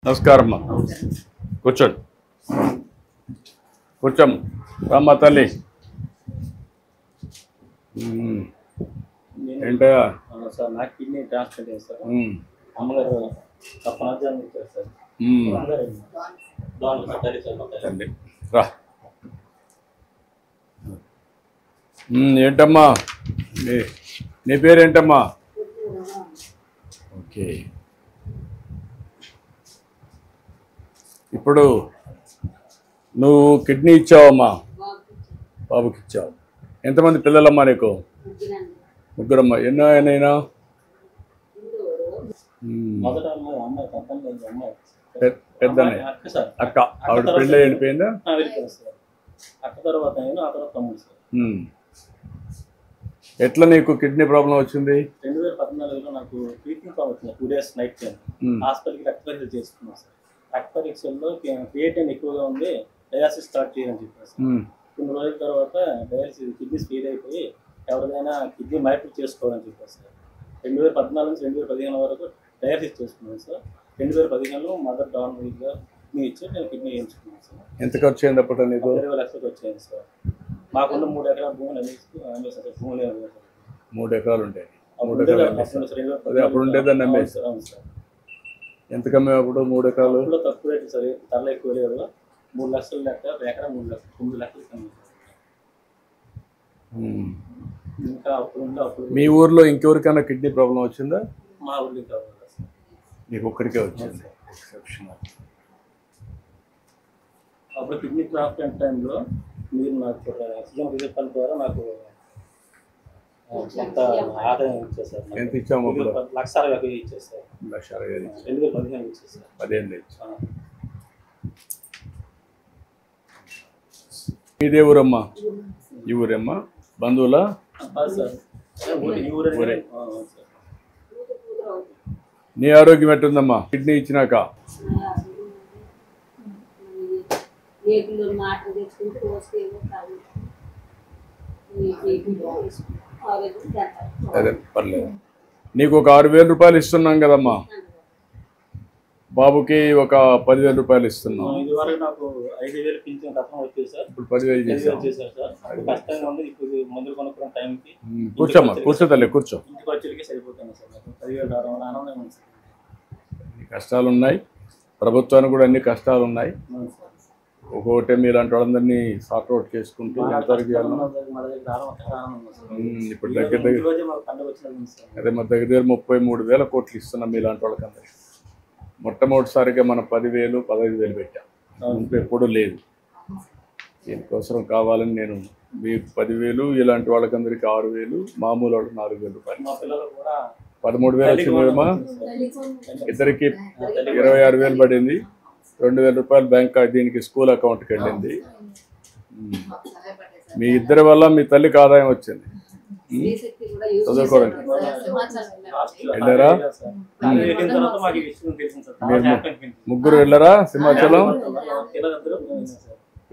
నమస్కారం అమ్మా. కూర్చోండి. కూర్చోమ్మ. రామ్మ తల్లి. ఏంటయ్యా? సార్ నాకు కిడ్నీ ట్రాన్స్ప్లాంట్ చేస్తారు. అమ్మగారు పనాజాన్ని ఇచ్చారు సార్. తండ్రి రా. ఏంటమ్మా నీ పేరేంటమ్మా? ఓకే. ఇప్పుడు నువ్వు కిడ్నీ ఇచ్చావమ్మా, బాబుకి ఇచ్చావు. ఎంతమంది పిల్లలమ్మా నీకు? ముగ్గురమ్మా. ఎన్నో అయినా? పెద్దనే అక్క. ఆవిడ పెళ్ళి వెళ్ళిపోయిందా? ఎట్లా నీకు కిడ్నీ ప్రాబ్లం వచ్చింది? 2014లో నాకు బ్రీతింగ్ ప్రాబ్లం వచ్చింది. 2 days నైట్ హాస్పిటల్కి రక్త పరీక్షలు చేసుకున్నాను సార్. రక్త పరీక్షల్లో క్రియేటిన్ ఎక్కువగా ఉంది, డయాలసిస్ స్టార్ట్ చేయాలని చెప్పారు సార్. కొన్ని రోజుల తర్వాత డయాలసిస్ కిడ్నీ స్పీడ్ అయిపోయి ఎవరిదైనా కిడ్నీ మార్పిడి చేసుకోవాలని చెప్పారు సార్. 2014 నుంచి 2015 వరకు డయాలసిస్ చేసుకున్నాను సార్. 2015లో మదర్ డానర్గా కిడ్నీ ఇచ్చి నేను కిడ్నీ వేయించుకున్నాను సార్. ఎంత ఖర్చు అయింది అప్పుడు నీకు? 20 లక్షలకు వచ్చాయి సార్. మాకున్న 3 ఎకరాల భూములు అమ్మేసి సార్. భూములు 3 ఎకరాలు ఉంటాయి. 3 ఎకరాలు అదే అప్పుడు ఉండేదాన్ని అమ్మేసి సార్. ఎంత కమ్మే అప్పుడు 3 ఎకరాలు? తక్కువ రేటు సార్, ధరలు ఎక్కువ లేదు. 3 లక్షలు లెక్క, ఎకరా 3 లక్షలు, 9 లక్షలు కమ్మి. ఇంకా అప్పుడు మీ ఊర్లో ఇంకెవరికైనా కిడ్నీ ప్రాబ్లం వచ్చిందా? మా ఊళ్ళో ఇంకా నీకు ఒక్కడికే వచ్చింది. ఎక్సెప్షనల్. అప్పుడు కిడ్నీ ట్రాన్స్ప్లాంట్ టైంలో మీరు నాకు సీఎం రిలీఫ్ ఫండ్ ద్వారా నాకు కొంత ఆదాయం ఇచ్చేసారు. ఎంత ఇచ్చాము? 1,60,000 ఇచ్చేసారు. 1,60,000. 2015 ఇచ్చేసారు. 15 ఇచ్చారు. మీదే ఊరమ్మా? ఈ ఊరమ్మా? బంధువులా? నీ ఆరోగ్యం ఎట్టుందమ్మా కిడ్నీ ఇచ్చినాక? అదే పర్లేదు. నీకు ఒక 6,000 రూపాయలు ఇస్తున్నాం కదమ్మా, బాబుకి ఒక 10,000 రూపాయలు ఇస్తున్నాం. ఇదివరకు నాకు 5,000 పింఛన్ కథం వచ్చేది సార్. ఇప్పుడు 10,000 చేశారు సార్. కష్టంగా ఉంది. ఇప్పుడు మందులు కొనుక్కున్న టైంకి కూర్చోమ్మా. కూర్చో తల్లి, కూర్చో. ఇంటికి వచ్చేటికి సరిపోతుంది సార్. నాకు 10,000 ఆనందం ఉంది సార్. కష్టాలు ఉన్నాయి, ప్రభుత్వానికి కూడా అన్ని కష్టాలు ఉన్నాయి. ఒక్కొక్కటే మీలాంటి వాళ్ళందరినీ సార్ట్అవుట్ చేసుకుంటూ ఎంతవరకు ఇప్పుడు దగ్గర అదే మా దగ్గర 33,000 కోట్లు ఇస్తున్నాం మీలాంటి వాళ్ళకందరికీ. మొట్టమొదటిసారిగా మనం 10,000, 15,000 పెట్టాం. ఎప్పుడూ లేదు. దీనికోసం కావాలని నేను మీకు 10,000, ఇలాంటి వాళ్ళకందరికీ 6,000, మామూలు వాళ్ళకి 4,000 రూపాయలు. 13,000 వచ్చిందమ్మా. ఇద్దరికి 26,000 పడింది. 2,000 రూపాయలు బ్యాంక్ దీనికి స్కూల్ అకౌంట్కి వెళ్ళింది. మీ ఇద్దరి వల్ల మీ తల్లికి ఆదాయం వచ్చింది. చదువుకోవడానికి వెళ్ళారా? ముగ్గురు వెళ్ళారా సింహాచలం?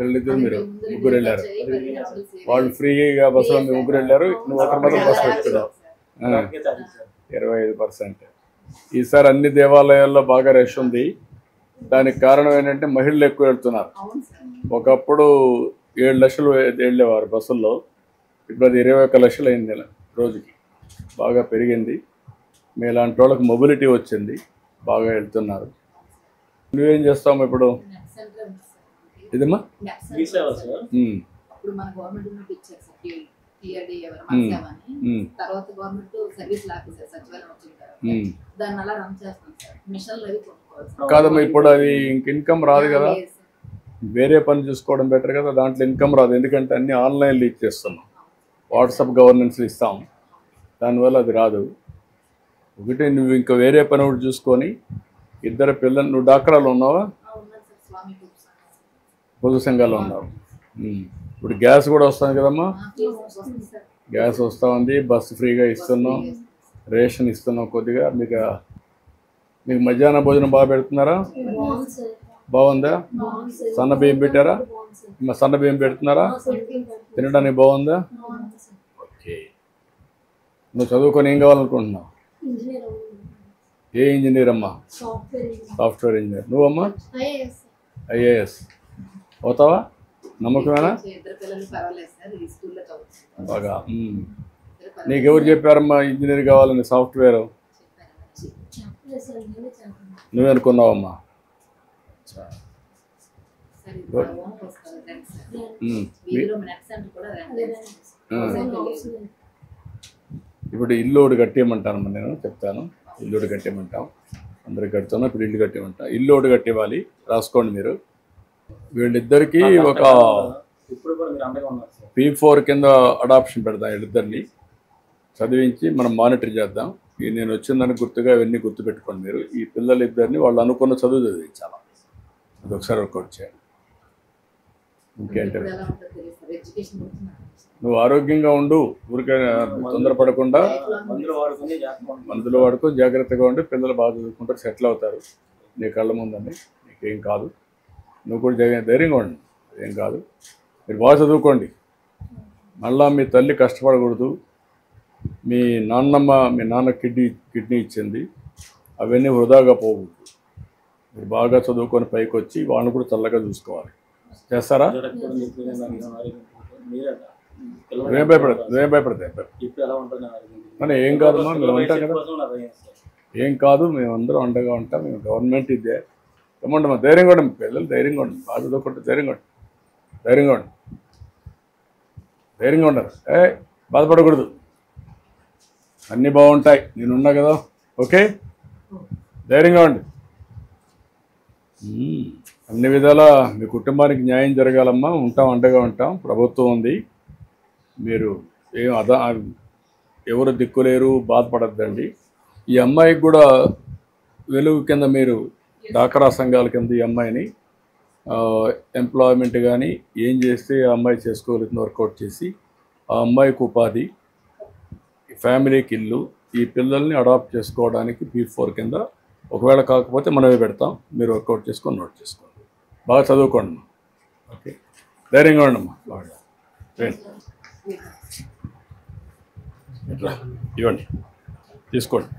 వెళ్ళిద్దరు మీరు ముగ్గురు వెళ్ళారు. వాళ్ళు ఫ్రీగా బస్సులో మీ ముగ్గురు వెళ్ళారు. నువ్వు ఒకరి మాత్రం బస్సు పెట్టుకున్నావు. 25%. ఈసారి అన్ని దేవాలయాల్లో బాగా రష్ ఉంది. దానికి కారణం ఏంటంటే మహిళలు ఎక్కువ వెళ్తున్నారు. ఒకప్పుడు 7 లక్షలు వెళ్ళేవారు బస్సుల్లో, ఇప్పుడు అది 21 లక్షలు అయింది రోజుకి. బాగా పెరిగింది. మీలాంటి వాళ్ళకి మొబిలిటీ వచ్చింది, బాగా వెళ్తున్నారు. నువ్వేం చేస్తావు ఇప్పుడు? ఇదమ్మా కాదమ్మా, ఇప్పుడు అది ఇంక ఇన్కమ్ రాదు కదా, వేరే పని చూసుకోవడం బెటర్ కదా. దాంట్లో ఇన్కమ్ రాదు, ఎందుకంటే అన్ని ఆన్లైన్లో ఇచ్చేస్తున్నాం, వాట్సాప్ గవర్నెన్స్ ఇస్తాం, దానివల్ల అది రాదు. ఒకటి నువ్వు ఇంకా వేరే పని ఒకటి చూసుకొని ఇద్దరు పిల్లలు. నువ్వు డాక్టర్లో ఉన్నావా? పొదుపు సంఘాల్లో ఉన్నావు. ఇప్పుడు గ్యాస్ కూడా వస్తుంది కదమ్మా, గ్యాస్ వస్తూ ఉంది, బస్సు ఫ్రీగా ఇస్తున్నాం, రేషన్ ఇస్తున్నాం కొద్దిగా. మీకు మధ్యాహ్న భోజనం బాగా పెడుతున్నారా? బాగుందా? సన్న బియ్యం పెట్టారా? సన్న బియ్యం పెడుతున్నారా? తినడానికి బాగుందా? ఓకే. నువ్వు చదువుకొని ఏం కావాలనుకుంటున్నావు? ఏ ఇంజనీర్ అమ్మా? Software engineer. నువ్వమ్మా? ఐఏఎస్ అవుతావా? నమ్మకమేనా? బాగా. నీకెవరు చెప్పారమ్మా ఇంజనీర్ కావాలని? సాఫ్ట్వేర్ నువ్వే అనుకున్నావమ్మా? ఇప్పుడు ఇల్లు ఒకటి కట్టేయమంటానమ్మా, నేను చెప్తాను. ఇల్లు ఒకటి కట్టేయమంటాం, అందరికి కడుతున్నా. ఇప్పుడు ఇల్లు కట్టేయమంటాం. ఇల్లు ఒకటి కట్టేవాలి, రాసుకోండి మీరు. వీళ్ళిద్దరికి ఒక P4 కింద అడాప్షన్ పెడతాం. వీళ్ళిద్దరిని చదివించి మనం మానిటర్ చేద్దాం. నేను వచ్చిందని గుర్తుగా ఇవన్నీ గుర్తుపెట్టుకోండి మీరు. ఈ పిల్లలిద్దరిని వాళ్ళు అనుకున్న చదువు చదివించాలి. అది ఒకసారి వర్కౌట్ చేయండి. ఇంకేంటి, నువ్వు ఆరోగ్యంగా ఉండు, ఊరికే తొందరపడకుండా మందులు వాడుకొని జాగ్రత్తగా ఉండి పిల్లలు బాగా చదువుకుంటారు, సెటిల్ అవుతారు. నీ కళ్ళ ముందండి, నీకేం కాదు. నువ్వు కూడా ధైర్యంగా ఉండి, ఏం కాదు. మీరు బాగా చదువుకోండి. మళ్ళా మీ తల్లి కష్టపడకూడదు. మీ నాన్న కిడ్నీ ఇచ్చింది, అవన్నీ వృధాగా పోకూడదు. మీరు బాగా చదువుకొని పైకి వచ్చి వాళ్ళని కూడా చల్లగా చూసుకోవాలి. చేస్తారా? నువ్వేం భయపడతాయి మరి. ఏం కాదమ్మా, మేము ఉంటాం కదా. ఏం కాదు, మేము అందరం అండగా ఉంటాం. మేము గవర్నమెంట్ ఇదే. ఏమంటామా? ధైర్యంగా ఉండి పిల్లలు, ధైర్యంగా ఉండి బాగా చదువుకుంటే ధైర్యంగా ఉండి ధైర్యంగా ఉండరు. బాధపడకూడదు, అన్నీ బాగుంటాయి. నేనున్నా కదా. ఓకే, ధైర్యంగా ఉండి. అన్ని విధాలా మీ కుటుంబానికి న్యాయం జరగాలమ్మా. ఉంటాం, అండగా ఉంటాం. ప్రభుత్వం ఉంది, మీరు ఎవరు దిక్కులేరు, బాధపడద్దండి. ఈ అమ్మాయికి కూడా వెలుగు కింద మీరు డాక్రా సంఘాల కింద ఈ అమ్మాయిని ఎంప్లాయ్మెంట్ కానీ ఏం చేస్తే ఆ అమ్మాయి చేసుకోగలుగుతుంది వర్కౌట్ చేసి, ఆ అమ్మాయికి ఉపాధి, ఫ్యామిలీకి ఇల్లు, ఈ పిల్లల్ని అడాప్ట్ చేసుకోవడానికి P4 కింద. ఒకవేళ కాకపోతే మనమే పెడతాం, మీరు వర్కౌట్ చేసుకొని నోట్ చేసుకోండి. బాగా చదువుకోండి. ఓకే, ధైర్యంగా ఉండమ్మా. బాగా ఇట్లా ఇవ్వండి, తీసుకోండి.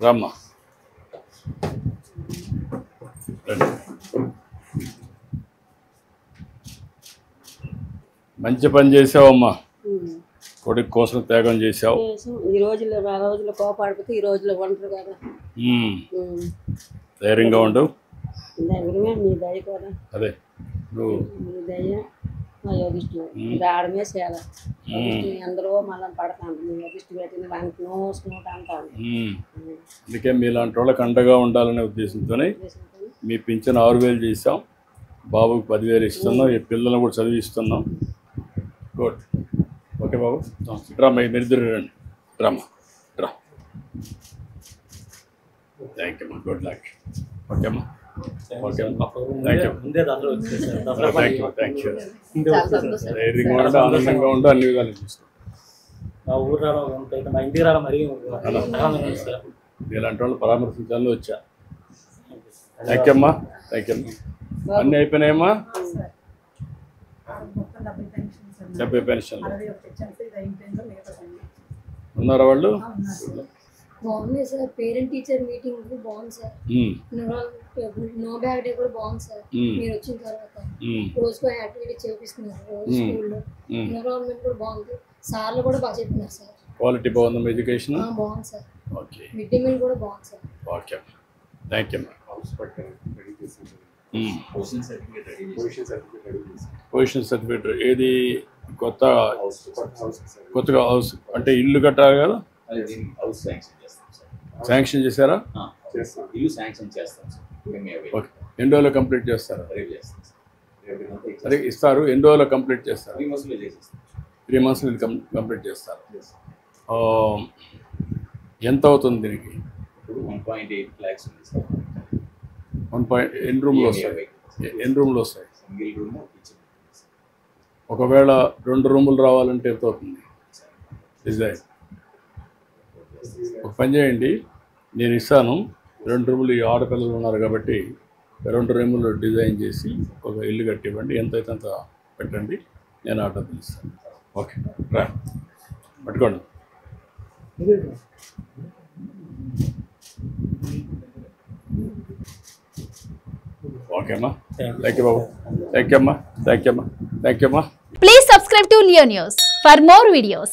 రామ్మా, మంచి పని చేసావమ్మా. కొడుకు కోసం త్యాగం చేసావు. ఈ రోజుల్లో ఆ రోజుల్లో కోపాడిపోతే ఈ రోజుల్లో ఒంటరి కదా. ధైర్యంగా ఉండు. మీ దయ కూడా. అదే నువ్వు మీ దయ మా యోగిష్ఠు ఆడమే చేయాలి. ఎందరో మళ్ళీ పడతాను. మీ యోగిష్ఠు పెట్టిన వానికి నోట్ అంటాను. అందుకే మీలాంటి వాళ్ళకి అండగా ఉండాలనే ఉద్దేశంతోనే మీ పింఛన్ 6,000 చేసాం. బాబుకి 10,000 ఇస్తున్నాం. ఈ పిల్లలను కూడా చదివిస్తున్నాం. గుడ్. ఓకే బాబు, డ్రామా మీరిద్దరు రండి. Drama draw. థ్యాంక్ యూ అమ్మా, గుడ్ లక్. ఓకే అమ్మా, ఓకే అమ్మా, థ్యాంక్ యూ, థ్యాంక్ యూ. ధైర్యంగా ఉండి, ఆనందంగా ఉండి, అన్ని విధాలు చూసుకో. మా ఊరు రావడం, మా ఇంటికి రావడం మరీ ఇలాంటి వాళ్ళు పరామర్శించాలని వచ్చా. థ్యాంక్ యూ అమ్మా, థ్యాంక్ యూ అమ్మా. అన్నీ అయిపోయినాయమ్మా? 70 పెన్షన్ ఉన్నారా వాళ్ళు? బాగుంది సార్. పేరెంట్ టీచర్ మీటింగ్ బాగుంది సార్. నో బ్యాగ్ డే కూడా బాగుంది సార్. మీరు వచ్చిన తర్వాత రోజుకో యాక్టివిటీ చేపిస్తున్నారు. రోజు స్కూల్లో ఎన్విరాన్మెంట్ కూడా బాగుంది. సార్లు కూడా బాగా చెప్తున్నారు సార్. క్వాలిటీ బాగుందమ్మా ఎడ్యుకేషన్? బాగుంది sir. Okay, mid day meal కూడా బాగుంది సార్. ఓకే, థ్యాంక్ యూ అమ్మా. పొజిషన్ సర్టిఫికేట్ ఏది? కొత్తగా హౌస్ అంటే ఇల్లు కట్టాలి కదా? శాంక్షన్ చేశారా? ఓకే, ఎన్ని రోజుల్లో కంప్లీట్ చేస్తారా? అదే ఇస్తారు. ఎన్ని రోజుల్లో కంప్లీట్ చేస్తారు? 3 months కంప్లీట్ చేస్తారు. ఎంత అవుతుంది దీనికి? 1.8 lakhs ఉంది సార్. ఎన్ని రూమ్లు వస్తాయి? ఎన్ని రూమ్లు వస్తాయి? Single room kitchen. ఒకవేళ 2 రూములు రావాలంటే ఎంత అవుతుంది డిజైన్? ఒక పని చేయండి, నేను ఇస్తాను. 2 రూములు, ఈ ఆడపిల్లలు ఉన్నారు కాబట్టి 2 రూములు డిజైన్ చేసి ఒక ఇల్లు కట్టివ్వండి. ఎంత అయితే అంత పెట్టండి. నేను ఆటో పిలుస్తాను. ఓకే రా పట్టుకోండి. ఓకే అమ్మా, thank you Babu, thank you అమ్మా, థ్యాంక్ యూ అమ్మా, థ్యాంక్ యూ అమ్మా. Please subscribe to Leo News for more videos.